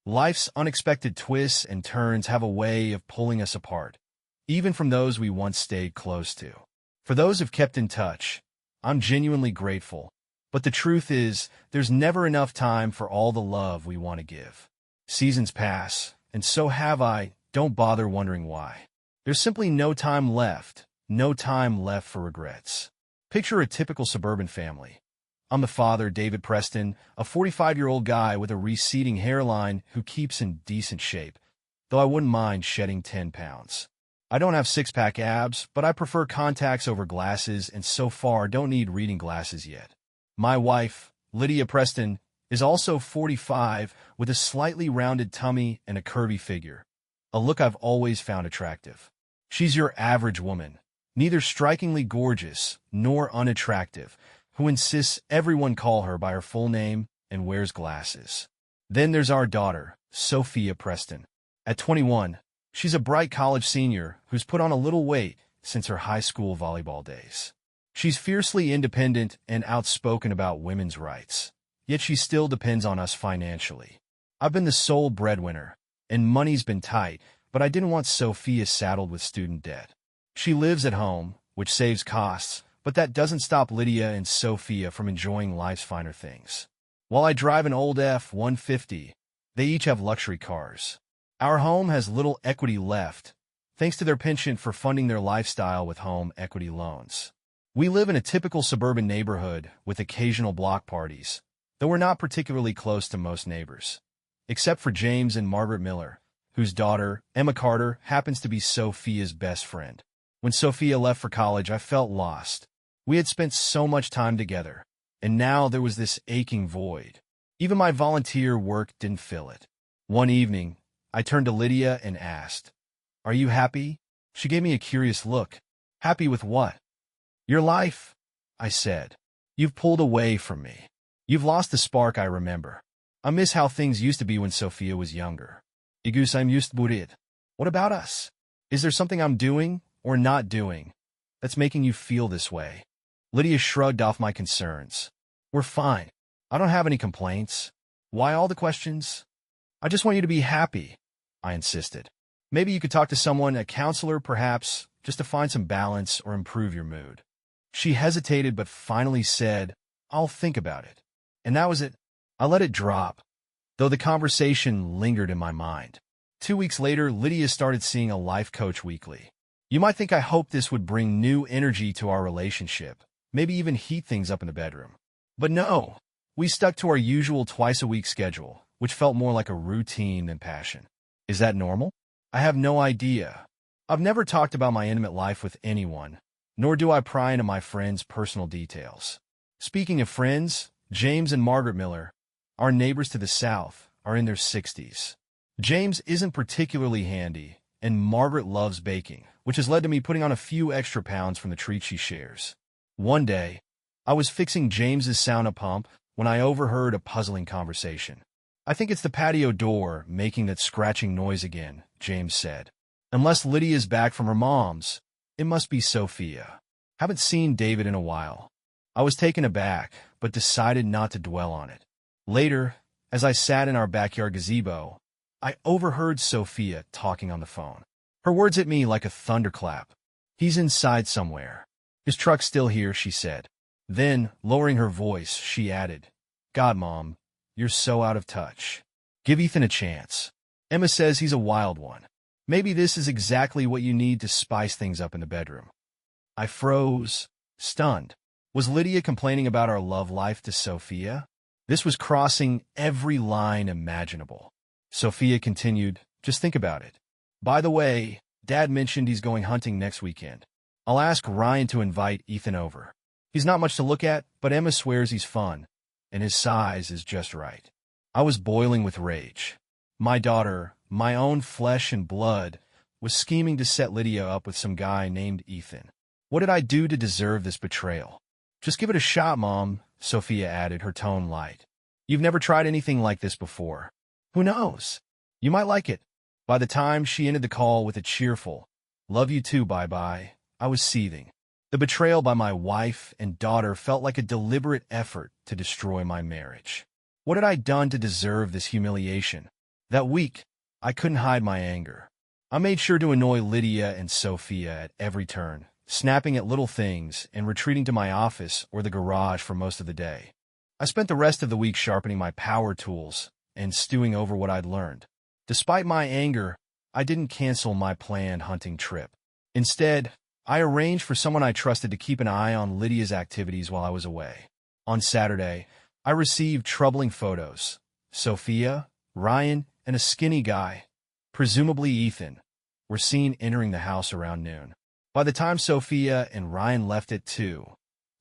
Life's unexpected twists and turns have a way of pulling us apart, even from those we once stayed close to. For those who've kept in touch, I'm genuinely grateful. But the truth is, there's never enough time for all the love we want to give. Seasons pass, and so have I. Don't bother wondering why. There's simply no time left for regrets. Picture a typical suburban family. I'm the father, David Preston, a 45-year-old guy with a receding hairline who keeps in decent shape, though I wouldn't mind shedding 10 pounds. I don't have six-pack abs, but I prefer contacts over glasses and so far don't need reading glasses yet. My wife, Lydia Preston, is also 45 with a slightly rounded tummy and a curvy figure, a look I've always found attractive. She's your average woman, neither strikingly gorgeous nor unattractive, who insists everyone call her by her full name and wears glasses. Then there's our daughter, Sophia Preston. At 21, she's a bright college senior who's put on a little weight since her high school volleyball days. She's fiercely independent and outspoken about women's rights, yet she still depends on us financially. I've been the sole breadwinner, and money's been tight, but I didn't want Sophia saddled with student debt. She lives at home, which saves costs, but that doesn't stop Lydia and Sophia from enjoying life's finer things. While I drive an old F-150, they each have luxury cars. Our home has little equity left, thanks to their penchant for funding their lifestyle with home equity loans. We live in a typical suburban neighborhood with occasional block parties, though we're not particularly close to most neighbors, except for James and Margaret Miller, whose daughter, Emma Carter, happens to be Sophia's best friend. When Sophia left for college, I felt lost. We had spent so much time together, and now there was this aching void. Even my volunteer work didn't fill it. One evening, I turned to Lydia and asked, "Are you happy?" She gave me a curious look. "Happy with what?" "Your life," I said. "You've pulled away from me. You've lost the spark I remember. I miss how things used to be when Sophia was younger. Igus I'm used to it. What about us? Is there something I'm doing or not doing that's making you feel this way?" Lydia shrugged off my concerns. "We're fine. I don't have any complaints. Why all the questions?" "I just want you to be happy," I insisted. "Maybe you could talk to someone, a counselor perhaps, just to find some balance or improve your mood." She hesitated but finally said, "I'll think about it." And that was it. I let it drop, though the conversation lingered in my mind. 2 weeks later, Lydia started seeing a life coach weekly. You might think I hoped this would bring new energy to our relationship, maybe even heat things up in the bedroom. But no, we stuck to our usual twice-a-week schedule, which felt more like a routine than passion. Is that normal? I have no idea. I've never talked about my intimate life with anyone, nor do I pry into my friends' personal details. Speaking of friends, James and Margaret Miller, our neighbors to the south, are in their 60s. James isn't particularly handy, and Margaret loves baking, which has led to me putting on a few extra pounds from the treats she shares. One day, I was fixing James's sauna pump when I overheard a puzzling conversation. "I think it's the patio door making that scratching noise again," James said. "Unless Lydia's back from her mom's, it must be Sophia. Haven't seen David in a while." I was taken aback, but decided not to dwell on it. Later, as I sat in our backyard gazebo, I overheard Sophia talking on the phone. Her words hit me like a thunderclap. "He's inside somewhere. His truck's still here," she said. Then, lowering her voice, she added, "God, Mom, you're so out of touch. Give Ethan a chance. Emma says he's a wild one. Maybe this is exactly what you need to spice things up in the bedroom." I froze, stunned. Was Lydia complaining about our love life to Sophia? This was crossing every line imaginable. Sophia continued, "Just think about it. By the way, Dad mentioned he's going hunting next weekend. I'll ask Ryan to invite Ethan over. He's not much to look at, but Emma swears he's fun, and his size is just right." I was boiling with rage. My daughter, my own flesh and blood, was scheming to set Lydia up with some guy named Ethan. What did I do to deserve this betrayal? "Just give it a shot, Mom," Sophia added, her tone light. "You've never tried anything like this before. Who knows? You might like it." By the time she ended the call with a cheerful, "Love you too, bye-bye," I was seething. The betrayal by my wife and daughter felt like a deliberate effort to destroy my marriage. What had I done to deserve this humiliation? That week, I couldn't hide my anger. I made sure to annoy Lydia and Sophia at every turn, snapping at little things and retreating to my office or the garage for most of the day. I spent the rest of the week sharpening my power tools and stewing over what I'd learned. Despite my anger, I didn't cancel my planned hunting trip. Instead, I arranged for someone I trusted to keep an eye on Lydia's activities while I was away. On Saturday, I received troubling photos. Sophia, Ryan, and a skinny guy, presumably Ethan, were seen entering the house around noon. By the time Sophia and Ryan left at 2,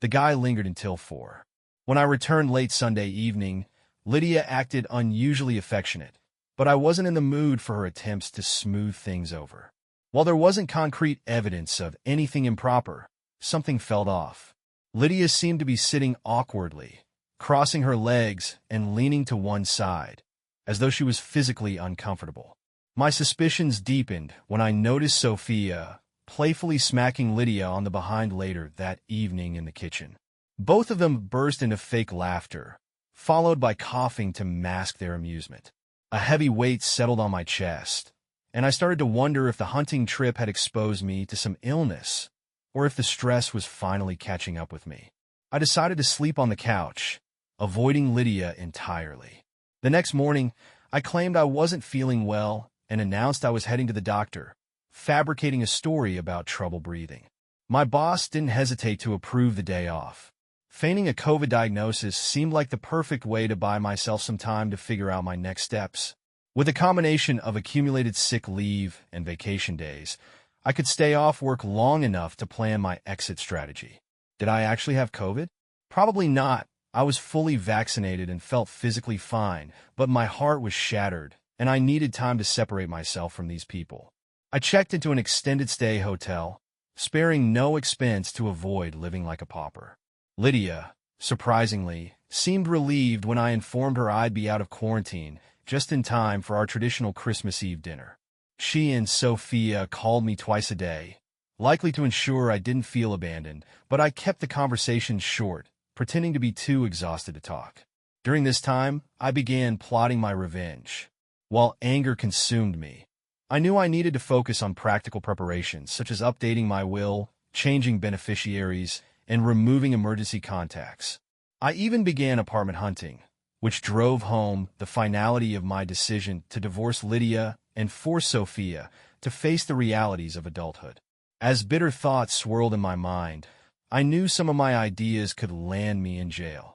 the guy lingered until 4. When I returned late Sunday evening, Lydia acted unusually affectionate, but I wasn't in the mood for her attempts to smooth things over. While there wasn't concrete evidence of anything improper, something felt off. Lydia seemed to be sitting awkwardly, crossing her legs and leaning to one side, as though she was physically uncomfortable. My suspicions deepened when I noticed Sophia playfully smacking Lydia on the behind later that evening in the kitchen. Both of them burst into fake laughter, followed by coughing to mask their amusement. A heavy weight settled on my chest, and I started to wonder if the hunting trip had exposed me to some illness, or if the stress was finally catching up with me. I decided to sleep on the couch, avoiding Lydia entirely. The next morning, I claimed I wasn't feeling well and announced I was heading to the doctor, fabricating a story about trouble breathing. My boss didn't hesitate to approve the day off. Feigning a COVID diagnosis seemed like the perfect way to buy myself some time to figure out my next steps. With a combination of accumulated sick leave and vacation days, I could stay off work long enough to plan my exit strategy. Did I actually have COVID? Probably not. I was fully vaccinated and felt physically fine, but my heart was shattered, and I needed time to separate myself from these people. I checked into an extended stay hotel, sparing no expense to avoid living like a pauper. Lydia, surprisingly, seemed relieved when I informed her I'd be out of quarantine just in time for our traditional Christmas Eve dinner. She and Sophia called me twice a day, likely to ensure I didn't feel abandoned, but I kept the conversation short, pretending to be too exhausted to talk. During this time, I began plotting my revenge. While anger consumed me, I knew I needed to focus on practical preparations, such as updating my will, changing beneficiaries, and removing emergency contacts. I even began apartment hunting, which drove home the finality of my decision to divorce Lydia and force Sophia to face the realities of adulthood. As bitter thoughts swirled in my mind, I knew some of my ideas could land me in jail,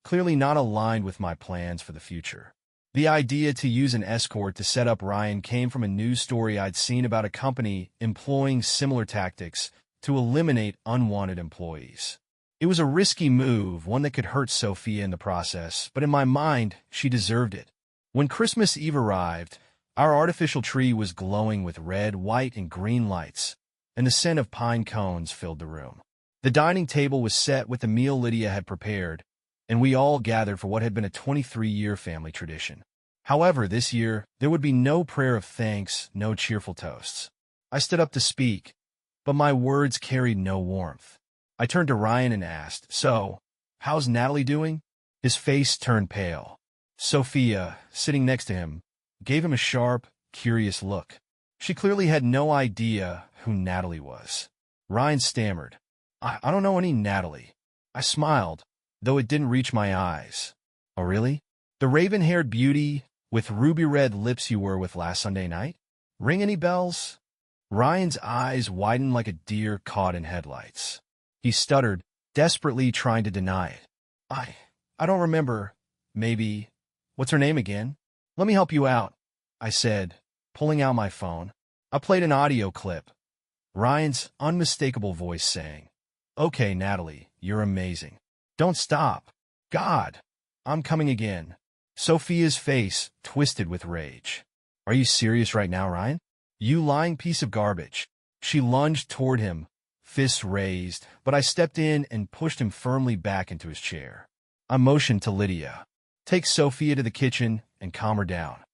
clearly not aligned with my plans for the future. The idea to use an escort to set up Ryan came from a news story I'd seen about a company employing similar tactics to eliminate unwanted employees. It was a risky move, one that could hurt Sophia in the process, but in my mind, she deserved it. When Christmas Eve arrived, our artificial tree was glowing with red, white, and green lights, and the scent of pine cones filled the room. The dining table was set with the meal Lydia had prepared, and we all gathered for what had been a 23-year family tradition. However, this year, there would be no prayer of thanks, no cheerful toasts. I stood up to speak, but my words carried no warmth. I turned to Ryan and asked, "So, how's Natalie doing?" His face turned pale. Sophia, sitting next to him, gave him a sharp, curious look. She clearly had no idea who Natalie was. Ryan stammered, I don't know any Natalie." I smiled, though it didn't reach my eyes. "Oh, really? The raven-haired beauty with ruby-red lips you were with last Sunday night? Ring any bells?" Ryan's eyes widened like a deer caught in headlights. He stuttered, desperately trying to deny it. I don't remember. Maybe. What's her name again?" "Let me help you out," I said, pulling out my phone. I played an audio clip. Ryan's unmistakable voice saying, "Okay, Natalie, you're amazing. Don't stop. God, I'm coming again." Sophia's face twisted with rage. "Are you serious right now, Ryan? You lying piece of garbage." She lunged toward him, fists raised, but I stepped in and pushed him firmly back into his chair. I motioned to Lydia, "Take Sophia to the kitchen and calm her down."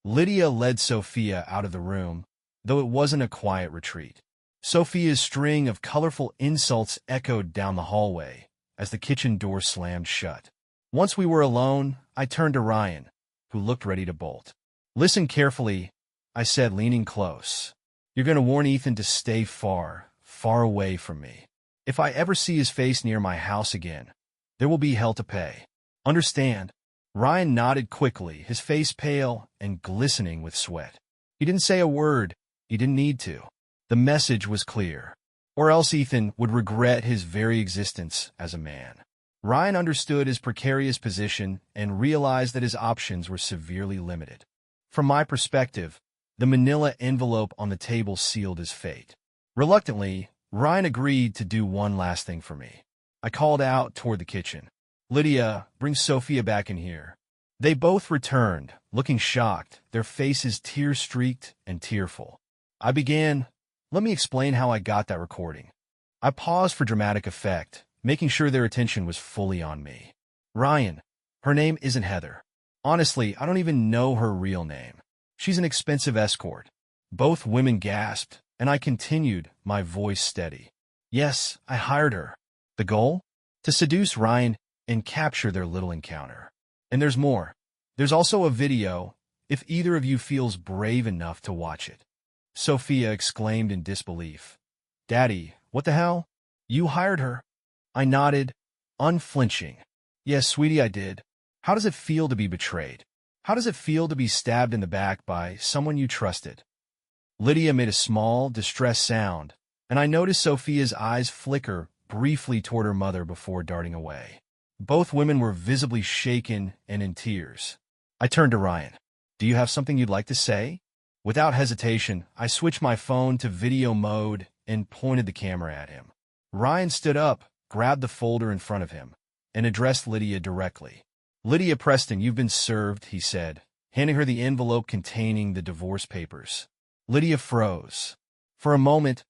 Lydia led Sophia out of the room, though it wasn't a quiet retreat. Sophia's string of colorful insults echoed down the hallway as the kitchen door slammed shut. Once we were alone, I turned to Ryan, who looked ready to bolt. Listen carefully, I said, leaning close. You're going to warn Ethan to stay far, far away from me. If I ever see his face near my house again, there will be hell to pay. Understand? Ryan nodded quickly, his face pale and glistening with sweat. He didn't say a word. He didn't need to. The message was clear. Or else Ethan would regret his very existence as a man. Ryan understood his precarious position and realized that his options were severely limited. From my perspective, the manila envelope on the table sealed his fate. Reluctantly, Ryan agreed to do one last thing for me. I called out toward the kitchen. Lydia, bring Sophia back in here. They both returned, looking shocked, their faces tear-streaked and tearful. I began, let me explain how I got that recording. I paused for dramatic effect, making sure their attention was fully on me. Ryan, her name isn't Heather. Honestly, I don't even know her real name. She's an expensive escort. Both women gasped, and I continued, my voice steady. Yes, I hired her. The goal? To seduce Ryan and capture their little encounter. And there's more. There's also a video, if either of you feels brave enough to watch it. Sophia exclaimed in disbelief. Daddy, what the hell? You hired her? I nodded, unflinching. Yes, sweetie, I did. How does it feel to be betrayed? How does it feel to be stabbed in the back by someone you trusted? Lydia made a small, distressed sound, and I noticed Sophia's eyes flicker briefly toward her mother before darting away. Both women were visibly shaken and in tears. I turned to Ryan. Do you have something you'd like to say? Without hesitation, I switched my phone to video mode and pointed the camera at him. Ryan stood up, grabbed the folder in front of him, and addressed Lydia directly. Lydia Preston, you've been served, he said, handing her the envelope containing the divorce papers. Lydia froze. For a moment,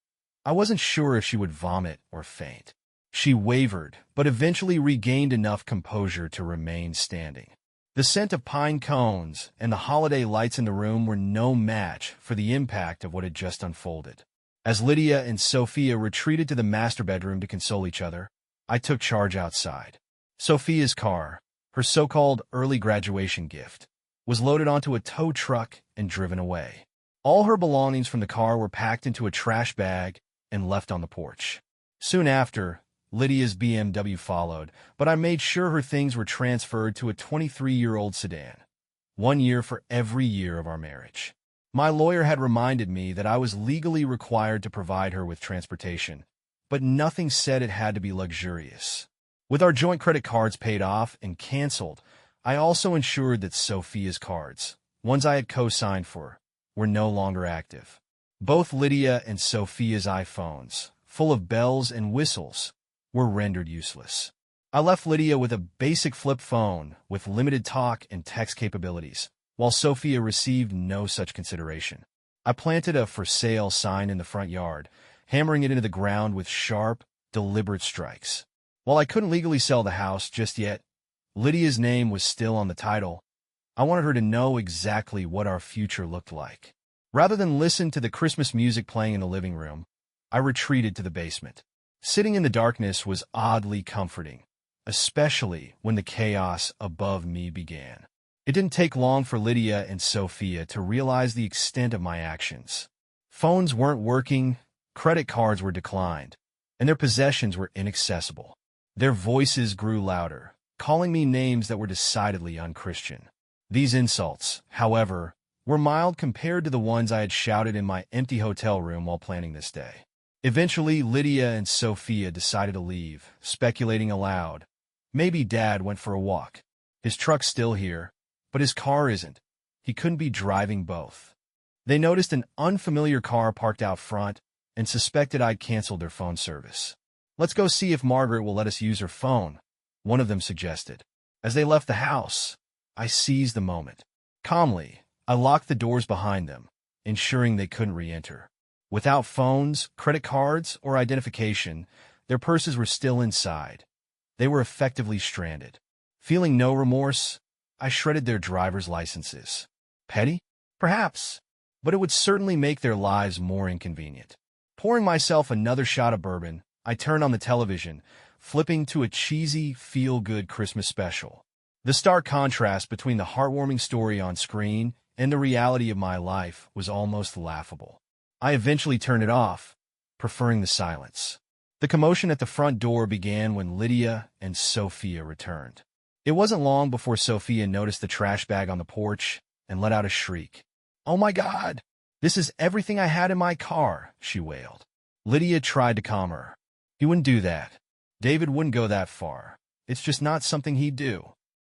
I wasn't sure if she would vomit or faint. She wavered, but eventually regained enough composure to remain standing. The scent of pine cones and the holiday lights in the room were no match for the impact of what had just unfolded. As Lydia and Sophia retreated to the master bedroom to console each other, I took charge outside. Sophia's car, her so-called early graduation gift, was loaded onto a tow truck and driven away. All her belongings from the car were packed into a trash bag and left on the porch. Soon after, Lydia's BMW followed, but I made sure her things were transferred to a 23-year-old sedan. 1 year for every year of our marriage. My lawyer had reminded me that I was legally required to provide her with transportation, but nothing said it had to be luxurious. With our joint credit cards paid off and canceled, I also ensured that Sophia's cards, ones I had co-signed for, were no longer active. Both Lydia and Sophia's iPhones, full of bells and whistles, were rendered useless. I left Lydia with a basic flip phone with limited talk and text capabilities, while Sophia received no such consideration. I planted a for sale sign in the front yard, hammering it into the ground with sharp, deliberate strikes. While I couldn't legally sell the house just yet, Lydia's name was still on the title. I wanted her to know exactly what our future looked like. Rather than listen to the Christmas music playing in the living room, I retreated to the basement. Sitting in the darkness was oddly comforting, especially when the chaos above me began. It didn't take long for Lydia and Sophia to realize the extent of my actions. Phones weren't working, credit cards were declined, and their possessions were inaccessible. Their voices grew louder, calling me names that were decidedly unchristian. These insults, however, were mild compared to the ones I had shouted in my empty hotel room while planning this day. Eventually, Lydia and Sophia decided to leave, speculating aloud. Maybe Dad went for a walk. His truck's still here, but his car isn't. He couldn't be driving both. They noticed an unfamiliar car parked out front and suspected I'd canceled their phone service. Let's go see if Margaret will let us use her phone, one of them suggested. As they left the house, I seized the moment. Calmly, I locked the doors behind them, ensuring they couldn't re-enter. Without phones, credit cards, or identification, their purses were still inside. They were effectively stranded. Feeling no remorse, I shredded their driver's licenses. Petty? Perhaps, but it would certainly make their lives more inconvenient. Pouring myself another shot of bourbon, I turned on the television, flipping to a cheesy, feel-good Christmas special. The stark contrast between the heartwarming story on screen and the reality of my life was almost laughable. I eventually turned it off, preferring the silence. The commotion at the front door began when Lydia and Sophia returned. It wasn't long before Sophia noticed the trash bag on the porch and let out a shriek. "Oh my God! This is everything I had in my car," she wailed. Lydia tried to calm her. "He wouldn't do that. David wouldn't go that far. It's just not something he'd do."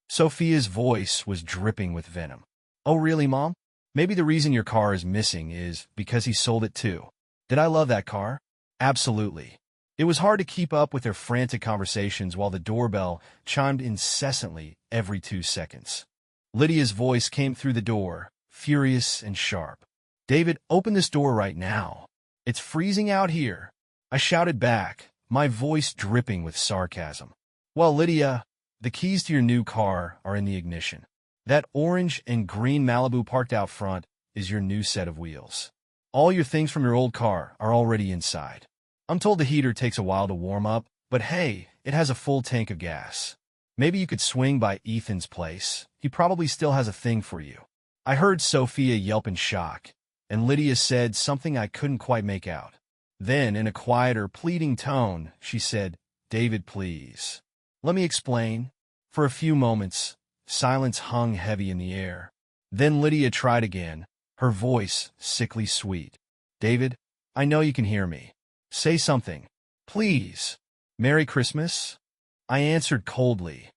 Sophia's voice was dripping with venom. "Oh really, Mom? Maybe the reason your car is missing is because he sold it too. Did I love that car? Absolutely." It was hard to keep up with their frantic conversations while the doorbell chimed incessantly every 2 seconds. Lydia's voice came through the door, furious and sharp. "David, open this door right now. It's freezing out here," I shouted back, my voice dripping with sarcasm. "Well, Lydia, the keys to your new car are in the ignition. That orange and green Malibu parked out front is your new set of wheels. All your things from your old car are already inside. I'm told the heater takes a while to warm up, but hey, it has a full tank of gas. Maybe you could swing by Ethan's place. He probably still has a thing for you." I heard Sophia yelp in shock, and Lydia said something I couldn't quite make out. Then, in a quieter, pleading tone, she said, "David, please. Let me explain." For a few moments, silence hung heavy in the air. Then Lydia tried again, her voice sickly sweet. "David, I know you can hear me. Say something. Please. Merry Christmas?" I answered coldly.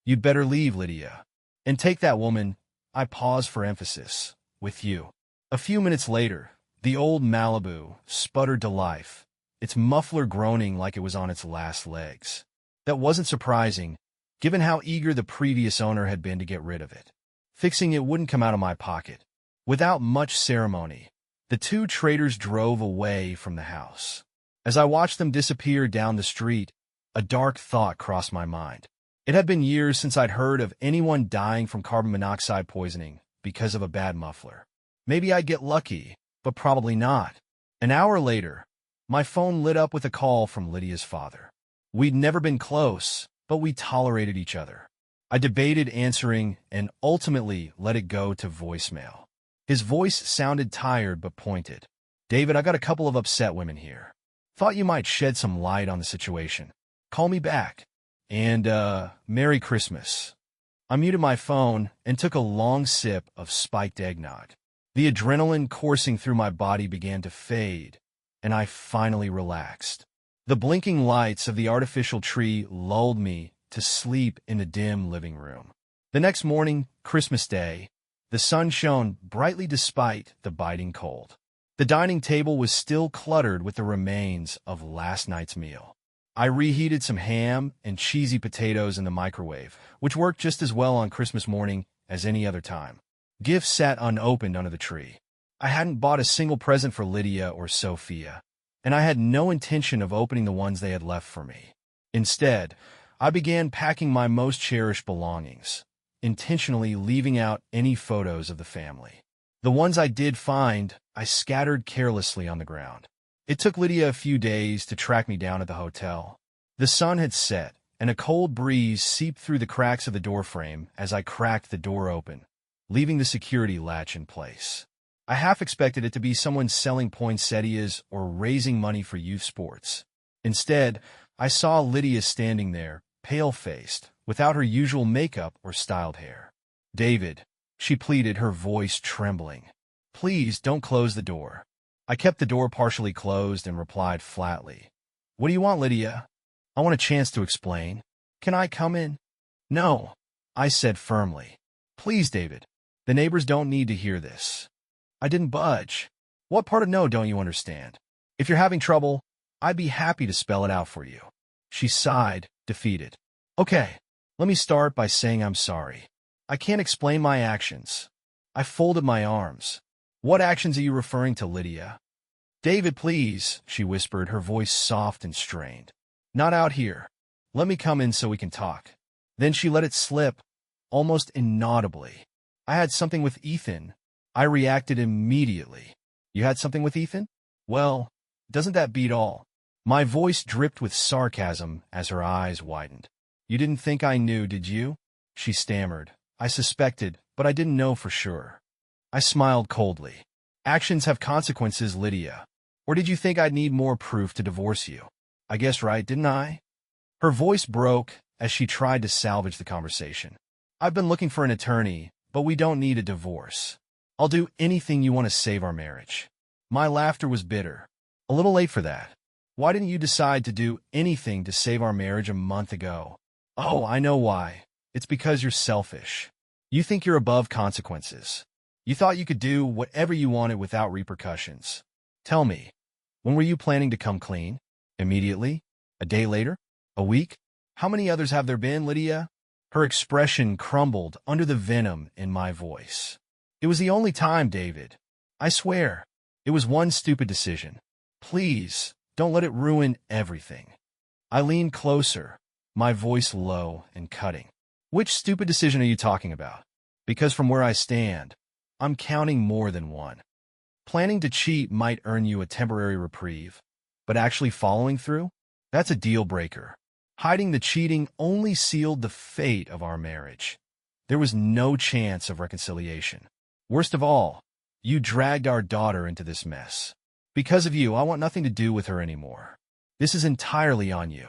"You'd better leave, Lydia. And take that woman," I paused for emphasis, "with you." A few minutes later, the old Malibu sputtered to life, its muffler groaning like it was on its last legs. That wasn't surprising, given how eager the previous owner had been to get rid of it. Fixing it wouldn't come out of my pocket. Without much ceremony, the two traders drove away from the house. As I watched them disappear down the street, a dark thought crossed my mind. It had been years since I'd heard of anyone dying from carbon monoxide poisoning because of a bad muffler. Maybe I'd get lucky, but probably not. An hour later, my phone lit up with a call from Lydia's father. We'd never been close, but we tolerated each other. I debated answering and ultimately let it go to voicemail. His voice sounded tired but pointed. "David, I got a couple of upset women here. Thought you might shed some light on the situation. Call me back. And, Merry Christmas." I muted my phone and took a long sip of spiked eggnog. The adrenaline coursing through my body began to fade, and I finally relaxed. The blinking lights of the artificial tree lulled me to sleep in the dim living room. The next morning, Christmas Day, the sun shone brightly despite the biting cold. The dining table was still cluttered with the remains of last night's meal. I reheated some ham and cheesy potatoes in the microwave, which worked just as well on Christmas morning as any other time. Gifts sat unopened under the tree. I hadn't bought a single present for Lydia or Sophia, and I had no intention of opening the ones they had left for me. Instead, I began packing my most cherished belongings, intentionally leaving out any photos of the family. The ones I did find, I scattered carelessly on the ground. It took Lydia a few days to track me down at the hotel. The sun had set, and a cold breeze seeped through the cracks of the doorframe as I cracked the door open, leaving the security latch in place. I half expected it to be someone selling poinsettias or raising money for youth sports. Instead, I saw Lydia standing there, pale-faced, without her usual makeup or styled hair. "David," she pleaded, her voice trembling. "Please don't close the door." I kept the door partially closed and replied flatly. "What do you want, Lydia?" "I want a chance to explain. Can I come in?" "No," I said firmly. "Please, David. The neighbors don't need to hear this." I didn't budge. "What part of no don't you understand? If you're having trouble, I'd be happy to spell it out for you." She sighed, defeated. "Okay, let me start by saying I'm sorry. I can't explain my actions." I folded my arms. "What actions are you referring to, Lydia?" "David, please," she whispered, her voice soft and strained. "Not out here. Let me come in so we can talk." Then she let it slip, almost inaudibly. "I had something with Ethan." I reacted immediately. "You had something with Ethan? Well, doesn't that beat all?" My voice dripped with sarcasm as her eyes widened. "You didn't think I knew, did you?" She stammered. "I suspected, but I didn't know for sure." I smiled coldly. Actions have consequences, Lydia. Or did you think I'd need more proof to divorce you? I guessed right, didn't I? Her voice broke as she tried to salvage the conversation. I've been looking for an attorney, but we don't need a divorce. I'll do anything you want to save our marriage. My laughter was bitter. A little late for that. Why didn't you decide to do anything to save our marriage a month ago? Oh, I know why. It's because you're selfish. You think you're above consequences. You thought you could do whatever you wanted without repercussions. Tell me, when were you planning to come clean? Immediately? A day later? A week? How many others have there been, Lydia? Her expression crumbled under the venom in my voice. It was the only time, David. I swear. It was one stupid decision. Please, don't let it ruin everything. I leaned closer, my voice low and cutting. Which stupid decision are you talking about? Because from where I stand, I'm counting more than one. Planning to cheat might earn you a temporary reprieve, but actually following through? That's a deal breaker. Hiding the cheating only sealed the fate of our marriage. There was no chance of reconciliation. Worst of all, you dragged our daughter into this mess. Because of you, I want nothing to do with her anymore. This is entirely on you.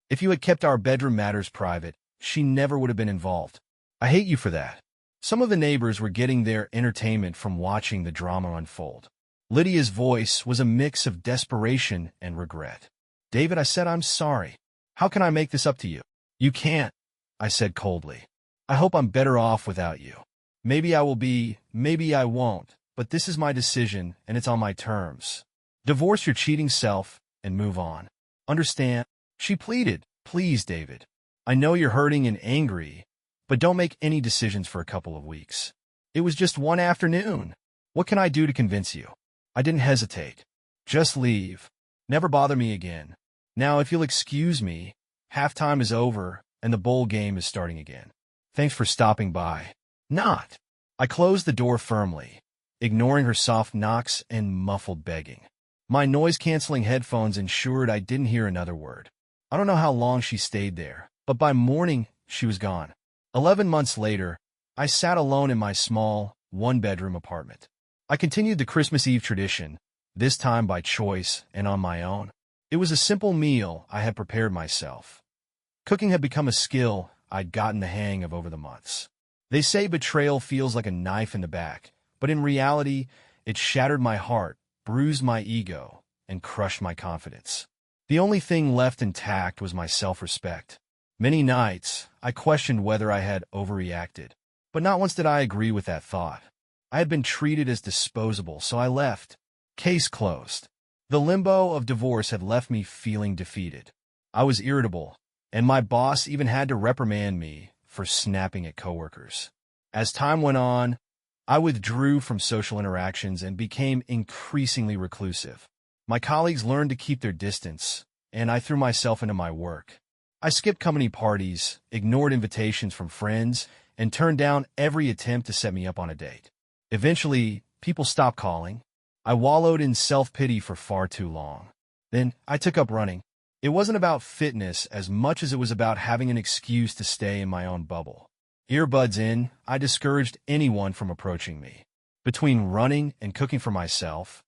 If you had kept our bedroom matters private, she never would have been involved. I hate you for that. Some of the neighbors were getting their entertainment from watching the drama unfold. Lydia's voice was a mix of desperation and regret. David, I said I'm sorry. How can I make this up to you? You can't, I said coldly. I hope I'm better off without you. Maybe I will be, maybe I won't, but this is my decision and it's on my terms. Divorce your cheating self and move on. Understand? She pleaded. Please, David. I know you're hurting and angry, but don't make any decisions for a couple of weeks. It was just one afternoon. What can I do to convince you? I didn't hesitate. Just leave. Never bother me again. Now, if you'll excuse me, halftime is over and the bowl game is starting again. Thanks for stopping by. Not. I closed the door firmly, ignoring her soft knocks and muffled begging. My noise-canceling headphones ensured I didn't hear another word. I don't know how long she stayed there, but by morning, she was gone. 11 months later, I sat alone in my small, one-bedroom apartment. I continued the Christmas Eve tradition, this time by choice and on my own. It was a simple meal I had prepared myself. Cooking had become a skill I'd gotten the hang of over the months. They say betrayal feels like a knife in the back, but in reality, it shattered my heart, bruised my ego, and crushed my confidence. The only thing left intact was my self-respect. Many nights, I questioned whether I had overreacted, but not once did I agree with that thought. I had been treated as disposable, so I left. Case closed. The limbo of divorce had left me feeling defeated. I was irritable, and my boss even had to reprimand me for snapping at coworkers. As time went on, I withdrew from social interactions and became increasingly reclusive. My colleagues learned to keep their distance, and I threw myself into my work. I skipped company parties, ignored invitations from friends, and turned down every attempt to set me up on a date. Eventually, people stopped calling. I wallowed in self-pity for far too long. Then, I took up running. It wasn't about fitness as much as it was about having an excuse to stay in my own bubble. Earbuds in, I discouraged anyone from approaching me. Between running and cooking for myself,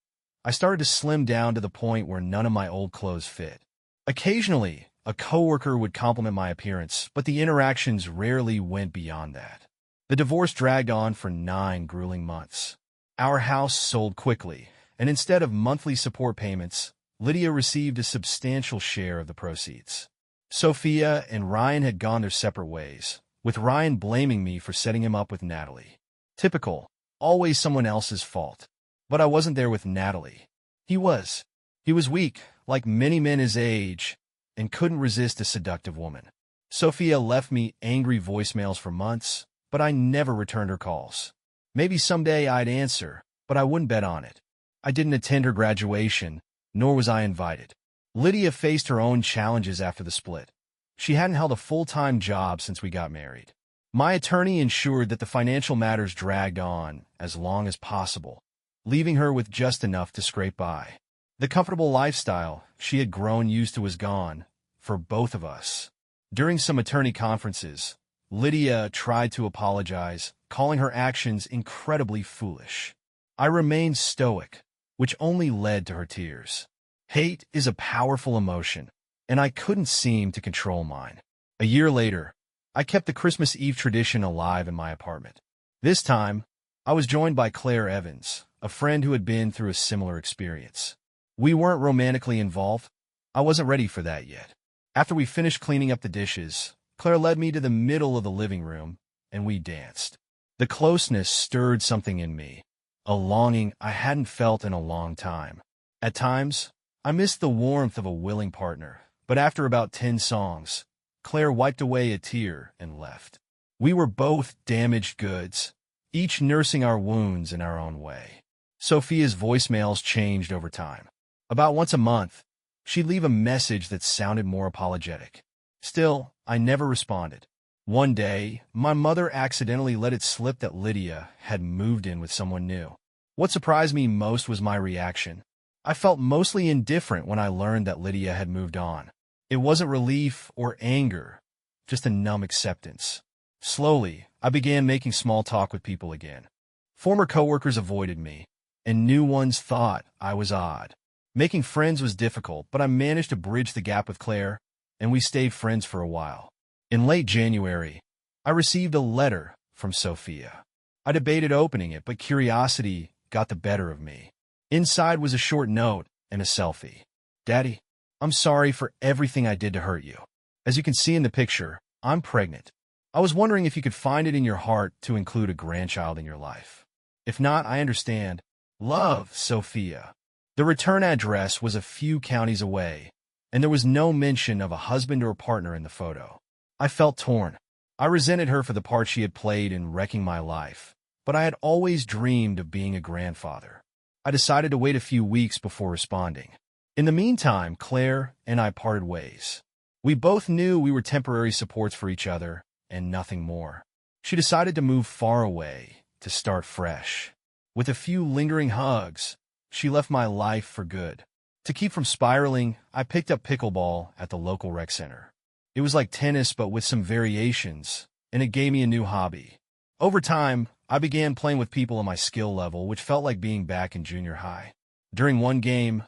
I started to slim down to the point where none of my old clothes fit. Occasionally, a coworker would compliment my appearance, but the interactions rarely went beyond that. The divorce dragged on for 9 grueling months. Our house sold quickly, and instead of monthly support payments, Lydia received a substantial share of the proceeds. Sophia and Ryan had gone their separate ways, with Ryan blaming me for setting him up with Natalie. Typical, always someone else's fault. But I wasn't there with Natalie. He was. He was weak, like many men his age, and couldn't resist a seductive woman. Sophia left me angry voicemails for months, but I never returned her calls. Maybe someday I'd answer, but I wouldn't bet on it. I didn't attend her graduation, nor was I invited. Lydia faced her own challenges after the split. She hadn't held a full-time job since we got married. My attorney ensured that the financial matters dragged on as long as possible, leaving her with just enough to scrape by. The comfortable lifestyle she had grown used to was gone, for both of us. During some attorney conferences, Lydia tried to apologize, calling her actions incredibly foolish. I remained stoic, which only led to her tears. Hate is a powerful emotion, and I couldn't seem to control mine. A year later, I kept the Christmas Eve tradition alive in my apartment. This time, I was joined by Claire Evans, a friend who had been through a similar experience. We weren't romantically involved. I wasn't ready for that yet. After we finished cleaning up the dishes, Claire led me to the middle of the living room, and we danced. The closeness stirred something in me, a longing I hadn't felt in a long time. At times, I missed the warmth of a willing partner, but after about 10 songs, Claire wiped away a tear and left. We were both damaged goods, each nursing our wounds in our own way. Sophia's voicemails changed over time. About once a month, she'd leave a message that sounded more apologetic. Still, I never responded. One day, my mother accidentally let it slip that Lydia had moved in with someone new. What surprised me most was my reaction. I felt mostly indifferent when I learned that Lydia had moved on. It wasn't relief or anger, just a numb acceptance. Slowly, I began making small talk with people again. Former coworkers avoided me, and new ones thought I was odd. Making friends was difficult, but I managed to bridge the gap with Claire, and we stayed friends for a while. In late January, I received a letter from Sophia. I debated opening it, but curiosity got the better of me. Inside was a short note and a selfie. "Daddy, I'm sorry for everything I did to hurt you. As you can see in the picture, I'm pregnant. I was wondering if you could find it in your heart to include a grandchild in your life. If not, I understand. Love, Sophia." The return address was a few counties away, and there was no mention of a husband or partner in the photo. I felt torn. I resented her for the part she had played in wrecking my life, but I had always dreamed of being a grandfather. I decided to wait a few weeks before responding. In the meantime, Claire and I parted ways. We both knew we were temporary supports for each other, and nothing more. She decided to move far away, to start fresh. With a few lingering hugs, she left my life for good. To keep from spiraling, I picked up pickleball at the local rec center. It was like tennis but with some variations, and it gave me a new hobby. Over time, I began playing with people on my skill level, which felt like being back in junior high. During one game,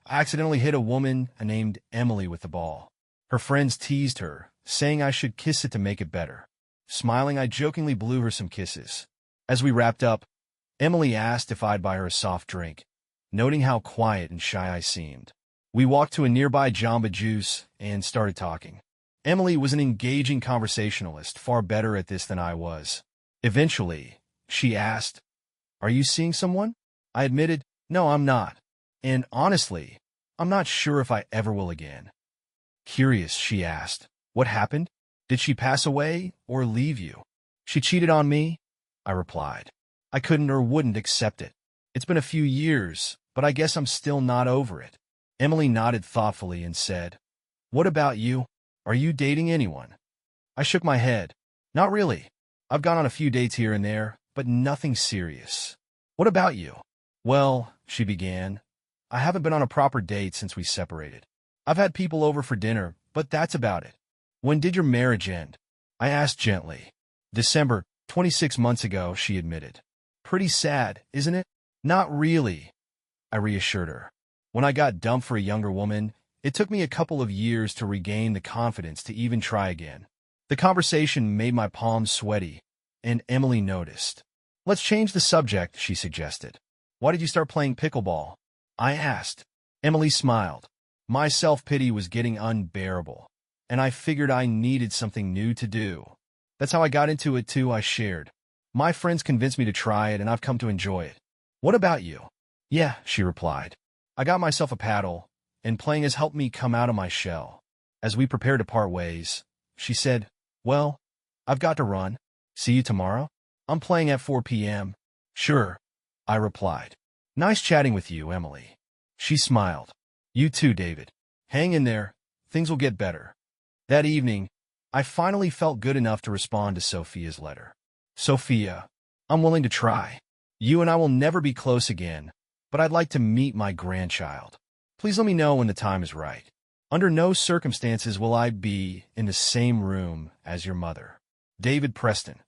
I accidentally hit a woman named Emily with the ball. Her friends teased her, saying I should kiss it to make it better. Smiling, I jokingly blew her some kisses. As we wrapped up, Emily asked if I'd buy her a soft drink, noting how quiet and shy I seemed. We walked to a nearby Jamba Juice and started talking. Emily was an engaging conversationalist, far better at this than I was. Eventually, she asked, "Are you seeing someone?" I admitted, "No, I'm not. And honestly, I'm not sure if I ever will again." Curious, she asked, "What happened? Did she pass away or leave you?" "She cheated on me," I replied. I couldn't or wouldn't accept it. "It's been a few years, but I guess I'm still not over it." Emily nodded thoughtfully and said, "What about you? Are you dating anyone?" I shook my head. "Not really. I've gone on a few dates here and there, but nothing serious." "What about you?" "Well," she began, "I haven't been on a proper date since we separated. I've had people over for dinner, but that's about it." "When did your marriage end?" I asked gently. "December, 26 months ago," she admitted. "Pretty sad, isn't it?" "Not really," I reassured her. When I got dumped for a younger woman, it took me a couple of years to regain the confidence to even try again. The conversation made my palms sweaty, and Emily noticed. "Let's change the subject," she suggested. "Why did you start playing pickleball?" I asked. Emily smiled. My self-pity was getting unbearable, and I figured I needed something new to do. "That's how I got into it too," I shared. "My friends convinced me to try it, and I've come to enjoy it." "What about you?" "Yeah," she replied. "I got myself a paddle, and playing has helped me come out of my shell." As we prepared to part ways, she said, "Well, I've got to run. See you tomorrow? I'm playing at 4 p.m. "Sure," I replied. "Nice chatting with you, Emily." She smiled. "You too, David. Hang in there. Things will get better." That evening, I finally felt good enough to respond to Sophia's letter. "Sophia, I'm willing to try. You and I will never be close again, but I'd like to meet my grandchild. Please let me know when the time is right. Under no circumstances will I be in the same room as your mother. David Preston."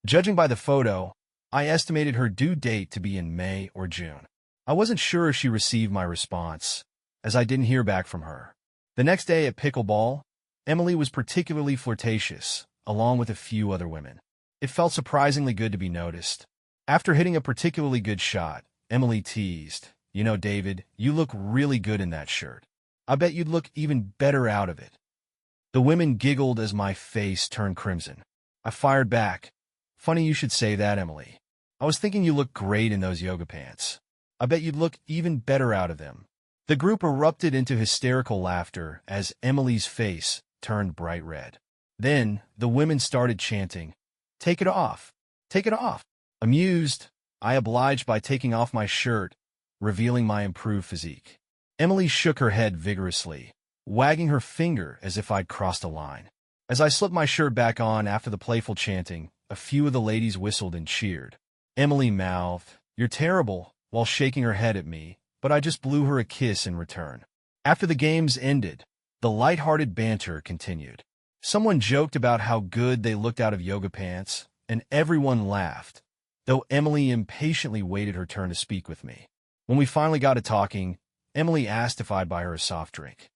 Judging by the photo, I estimated her due date to be in May or June. I wasn't sure if she received my response, as I didn't hear back from her. The next day at pickleball, Emily was particularly flirtatious, along with a few other women. It felt surprisingly good to be noticed. After hitting a particularly good shot, Emily teased, "You know, David, you look really good in that shirt. I bet you'd look even better out of it." The women giggled as my face turned crimson. I fired back, "Funny you should say that, Emily. I was thinking you look great in those yoga pants. I bet you'd look even better out of them." The group erupted into hysterical laughter as Emily's face turned bright red. Then, the women started chanting, "Take it off! Take it off!" Amused, I obliged by taking off my shirt, revealing my improved physique. Emily shook her head vigorously, wagging her finger as if I'd crossed a line. As I slipped my shirt back on after the playful chanting, a few of the ladies whistled and cheered. Emily mouthed, "You're terrible," while shaking her head at me, but I just blew her a kiss in return. After the games ended, the light-hearted banter continued. Someone joked about how good they looked out of yoga pants, and everyone laughed, though Emily impatiently waited her turn to speak with me. When we finally got to talking, Emily asked if I'd buy her a soft drink.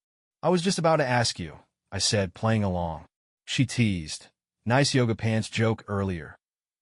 "I was just about to ask you," I said, playing along. She teased, "Nice yoga pants joke earlier.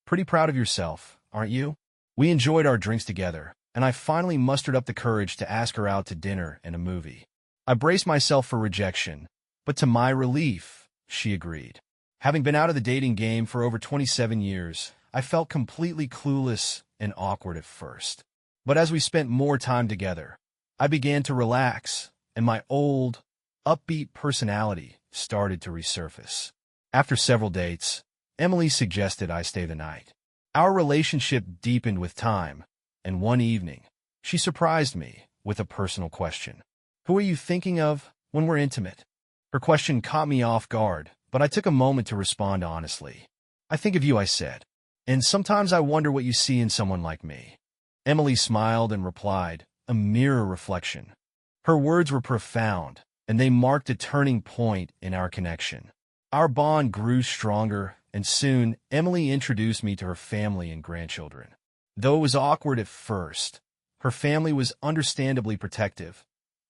Pretty proud of yourself, aren't you?" We enjoyed our drinks together, and I finally mustered up the courage to ask her out to dinner and a movie. I braced myself for rejection, but to my relief, she agreed. Having been out of the dating game for over 27 years, I felt completely clueless and awkward at first. But as we spent more time together, I began to relax, and my old, upbeat personality started to resurface. After several dates, Emily suggested I stay the night. Our relationship deepened with time, and one evening, she surprised me with a personal question. "Who are you thinking of when we're intimate?" Her question caught me off guard, but I took a moment to respond honestly. "I think of you," I said, "and sometimes I wonder what you see in someone like me." Emily smiled and replied, "A mirror reflection." Her words were profound, and they marked a turning point in our connection. Our bond grew stronger, and soon Emily introduced me to her family and grandchildren. Though it was awkward at first, her family was understandably protective.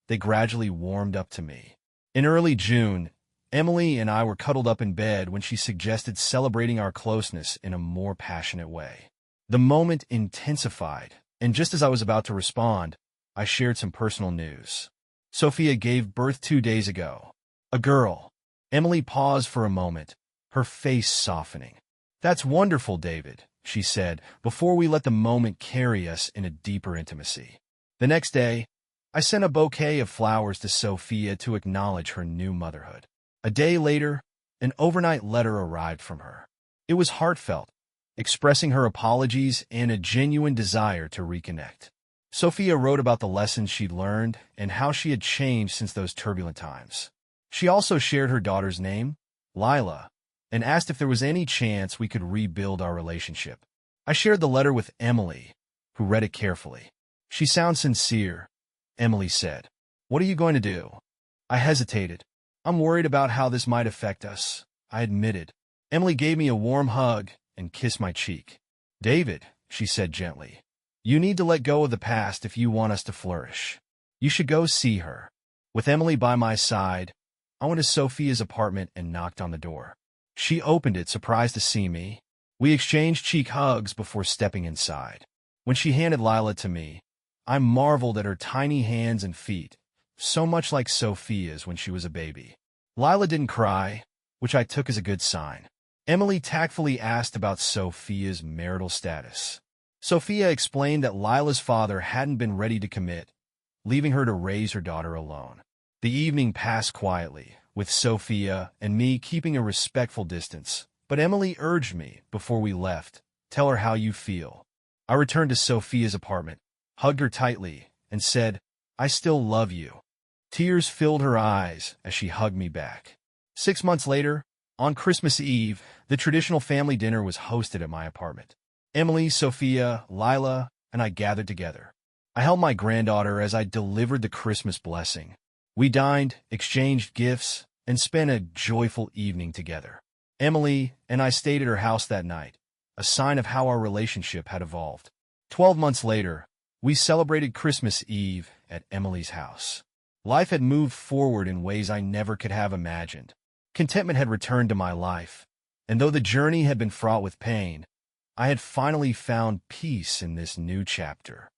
They gradually warmed up to me. In early June, Emily and I were cuddled up in bed when she suggested celebrating our closeness in a more passionate way. The moment intensified, and just as I was about to respond, I shared some personal news. Sophia gave birth 2 days ago. A girl. Emily paused for a moment, her face softening. "That's wonderful, David," she said, before we let the moment carry us in a deeper intimacy. The next day, I sent a bouquet of flowers to Sophia to acknowledge her new motherhood. A day later, an overnight letter arrived from her. It was heartfelt, expressing her apologies and a genuine desire to reconnect. Sophia wrote about the lessons she'd learned and how she had changed since those turbulent times. She also shared her daughter's name, Lila, and asked if there was any chance we could rebuild our relationship. I shared the letter with Emily, who read it carefully. "She sounds sincere," Emily said. "What are you going to do?" I hesitated. "I'm worried about how this might affect us," I admitted. Emily gave me a warm hug and kissed my cheek. "David," she said gently, "you need to let go of the past if you want us to flourish. You should go see her." With Emily by my side, I went to Sophia's apartment and knocked on the door. She opened it, surprised to see me. We exchanged cheek hugs before stepping inside. When she handed Lila to me, I marveled at her tiny hands and feet, so much like Sophia's when she was a baby. Lila didn't cry, which I took as a good sign. Emily tactfully asked about Sophia's marital status. Sophia explained that Lila's father hadn't been ready to commit, leaving her to raise her daughter alone. The evening passed quietly, with Sophia and me keeping a respectful distance, but Emily urged me, before we left, "Tell her how you feel." I returned to Sophia's apartment, hugged her tightly, and said, "I still love you." Tears filled her eyes as she hugged me back. 6 months later, on Christmas Eve, the traditional family dinner was hosted at my apartment. Emily, Sophia, Lila, and I gathered together. I held my granddaughter as I delivered the Christmas blessing. We dined, exchanged gifts, and spent a joyful evening together. Emily and I stayed at her house that night, a sign of how our relationship had evolved. 12 months later, we celebrated Christmas Eve at Emily's house. Life had moved forward in ways I never could have imagined. Contentment had returned to my life, and though the journey had been fraught with pain, I had finally found peace in this new chapter.